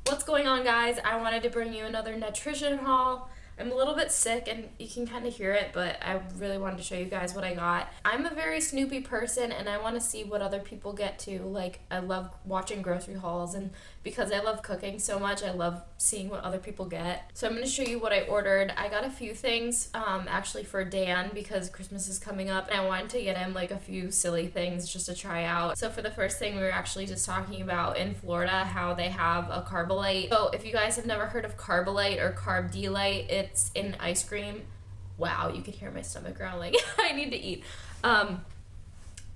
What's going on, guys? I wanted to bring you another Netrition haul. I'm a little bit sick and you can kind of hear it, but I really wanted to show you guys what I got. I'm a very Snoopy person and I want to see what other people get to. Like, I love watching grocery hauls, and because I love cooking so much, I love seeing what other people get. So I'm going to show you what I ordered. I got a few things actually for Dan because Christmas is coming up and I wanted to get him like a few silly things just to try out. So for the first thing, we were actually just talking about in Florida how they have a Carbolite. So if you guys have never heard of Carbolite or Carb D-Lite, it's in ice cream. Wow, you can hear my stomach growling. I need to eat.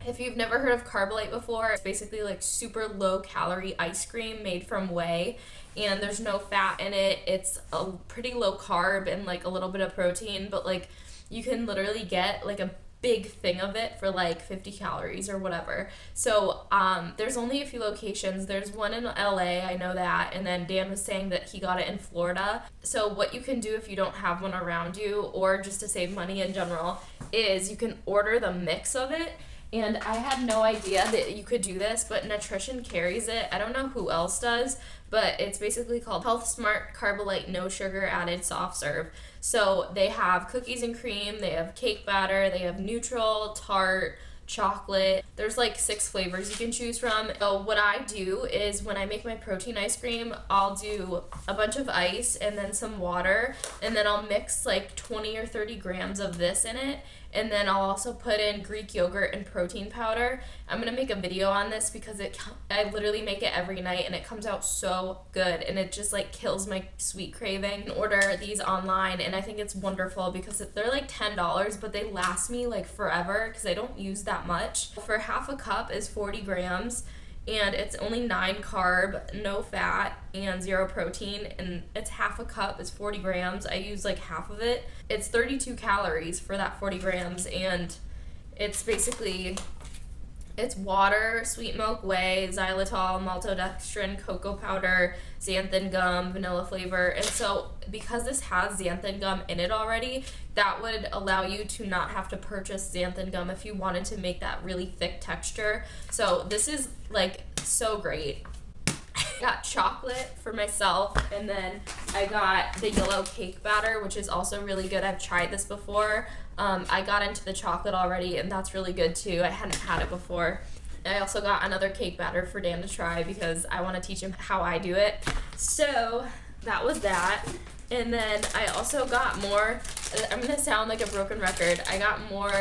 If you've never heard of Carbolite before, it's basically like super low calorie ice cream made from whey, and there's no fat in it. It's a pretty low carb and like a little bit of protein, but like you can literally get like a big thing of it for like 50 calories or whatever. So there's only a few locations. There's one in LA, I know that, and then Dan was saying that he got it in Florida. So what you can do if you don't have one around you, or just to save money in general, is you can order the mix of it. And I had no idea that you could do this, but Netrition carries it. I don't know who else does, but it's basically called Health Smart Carbolite No Sugar Added Soft Serve. So they have cookies and cream, they have cake batter, they have neutral, tart, chocolate. There's like 6 flavors you can choose from. So what I do is when I make my protein ice cream, I'll do a bunch of ice and then some water, and then I'll mix like 20 or 30 grams of this in it. And then I'll also put in Greek yogurt and protein powder. I'm gonna make a video on this because I literally make it every night and it comes out so good, and it just like kills my sweet craving. You can order these online and I think it's wonderful because they're like $10, but they last me like forever because I don't use that much. For half a cup is 40 grams. And it's only 9 carb, no fat, and 0 protein, and it's half a cup, it's 40 grams. I use like half of it. It's 32 calories for that 40 grams, and it's basically, it's water, sweet milk, whey, xylitol, maltodextrin, cocoa powder, xanthan gum, vanilla flavor. And so because this has xanthan gum in it already, that would allow you to not have to purchase xanthan gum if you wanted to make that really thick texture. So this is like so great. I got chocolate for myself, and then I got the yellow cake batter, which is also really good. I've tried this before. I got into the chocolate already, and that's really good too. I hadn't had it before. I also got another cake batter for Dan to try because I want to teach him how I do it. So that was that. And then I also got more, I'm going to sound like a broken record, I got more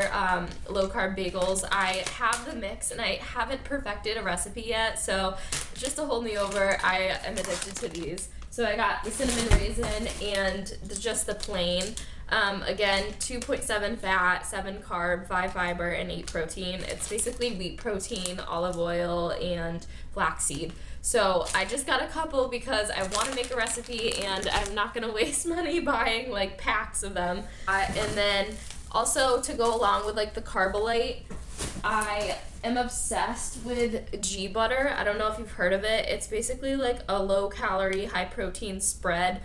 low-carb bagels. I have the mix and I haven't perfected a recipe yet, so just to hold me over, I am addicted to these. So I got the cinnamon raisin and just the plain. Again, 2.7 fat, 7 carb, 5 fiber, and 8 protein. It's basically wheat protein, olive oil, and flaxseed. So I just got a couple because I want to make a recipe and I'm not going to waste money buying like packs of them. And then also to go along with like the Carbolite, I am obsessed with G butter. I don't know if you've heard of it. It's basically like a low calorie, high protein spread.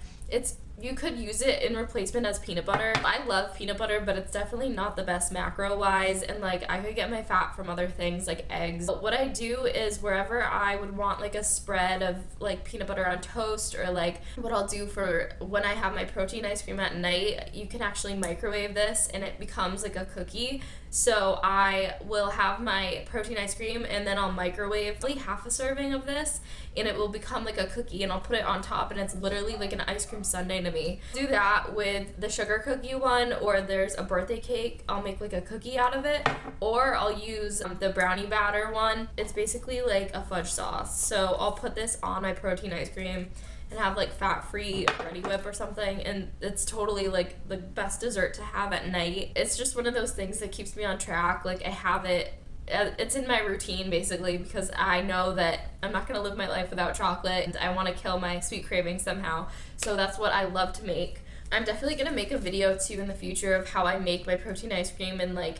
You could use it in replacement as peanut butter. I love peanut butter, but it's definitely not the best macro-wise, and like I could get my fat from other things like eggs. But what I do is wherever I would want like a spread of like peanut butter on toast, or like what I'll do for when I have my protein ice cream at night, you can actually microwave this and it becomes like a cookie. So I will have my protein ice cream and then I'll microwave like half a serving of this and it will become like a cookie, and I'll put it on top and it's literally like an ice cream sundae to me. Do that with the sugar cookie one, or there's a birthday cake, I'll make like a cookie out of it, or I'll use the brownie batter one. It's basically like a fudge sauce. So I'll put this on my protein ice cream and have like fat-free Ready Whip or something, and it's totally like the best dessert to have at night. It's just one of those things that keeps me on track. Like I have it, it's in my routine basically because I know that I'm not gonna live my life without chocolate and I want to kill my sweet craving somehow. So that's what I love to make. I'm definitely gonna make a video too in the future of how I make my protein ice cream in like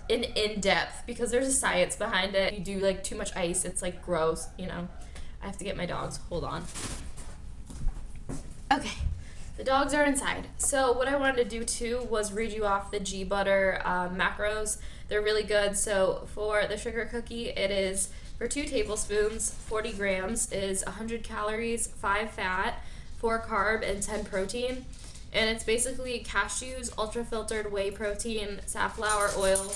in depth, because there's a science behind it. If you do like too much ice, it's like gross, you know. I have to get my dogs, hold on. Okay, the dogs are inside. So what I wanted to do too was read you off the G butter macros. They're really good. So for the sugar cookie, it is For 2 tablespoons, 40 grams is 100 calories, 5 fat, 4 carb, and 10 protein. And it's basically cashews, ultra-filtered whey protein, safflower oil,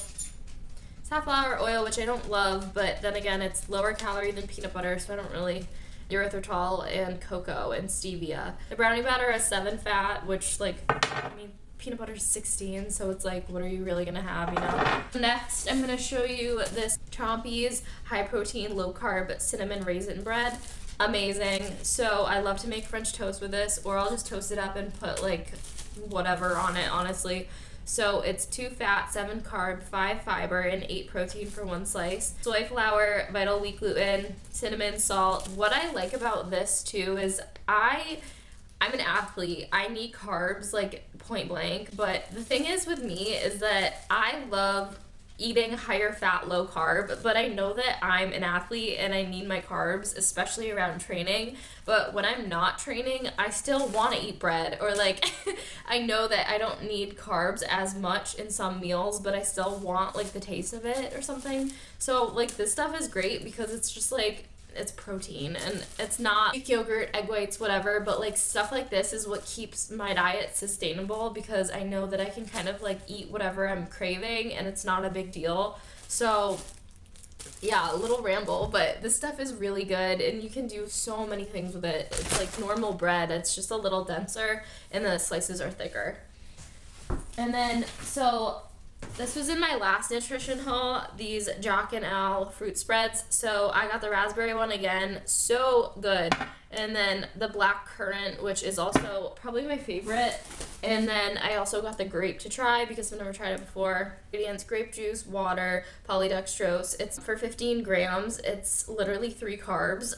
which I don't love, but then again, it's lower calorie than peanut butter, so I don't really, erythritol, and cocoa, and stevia. The brownie batter has 7 fat, which, like, I mean, peanut butter is 16, so it's like, what are you really gonna have, you know? Next, I'm gonna show you this Chompy's high protein, low carb cinnamon raisin bread. Amazing. So I love to make French toast with this, or I'll just toast it up and put like whatever on it, honestly. So it's 2 fat, 7 carb, 5 fiber, and 8 protein for 1 slice. Soy flour, vital wheat gluten, cinnamon, salt. What I like about this too is I'm an athlete. I need carbs, like, point blank. But the thing is with me is that I love eating higher fat, low carb, but I know that I'm an athlete and I need my carbs, especially around training. But when I'm not training, I still want to eat bread, or like I know that I don't need carbs as much in some meals, but I still want like the taste of it or something. So like this stuff is great because it's just like, it's protein and it's not Greek yogurt, egg whites, whatever, but like stuff like this is what keeps my diet sustainable, because I know that I can kind of like eat whatever I'm craving and it's not a big deal. So yeah, a little ramble, but this stuff is really good and you can do so many things with it. It's like normal bread, it's just a little denser and the slices are thicker. And then, so this was in my last nutrition haul, these Jock and Al fruit spreads. So I got the raspberry one again, so good. And then the black currant, which is also probably my favorite. And then I also got the grape to try because I've never tried it before. Ingredients: grape juice, water, polydextrose. It's for 15 grams. It's literally 3 carbs.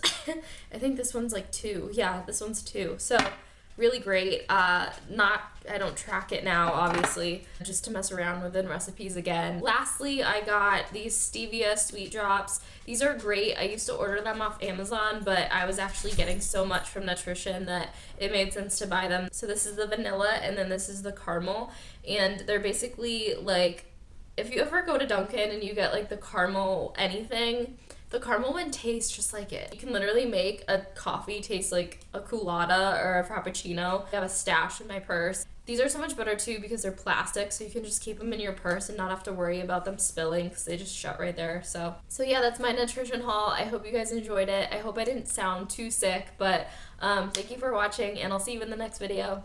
I think this one's like 2. Yeah, this one's 2. So really great. I don't track it now, obviously, just to mess around with in recipes again. Lastly, I got these stevia sweet drops. These are great. I used to order them off Amazon, but I was actually getting so much from Netrition that it made sense to buy them. So this is the vanilla and then this is the caramel, and they're basically like, if you ever go to Dunkin' and you get like the caramel anything, the caramel one tastes just like it. You can literally make a coffee taste like a culotta or a frappuccino. I have a stash in my purse. These are so much better too because they're plastic, so you can just keep them in your purse and not have to worry about them spilling because they just shut right there. So yeah, that's my nutrition haul. I hope you guys enjoyed it. I hope I didn't sound too sick, but thank you for watching and I'll see you in the next video.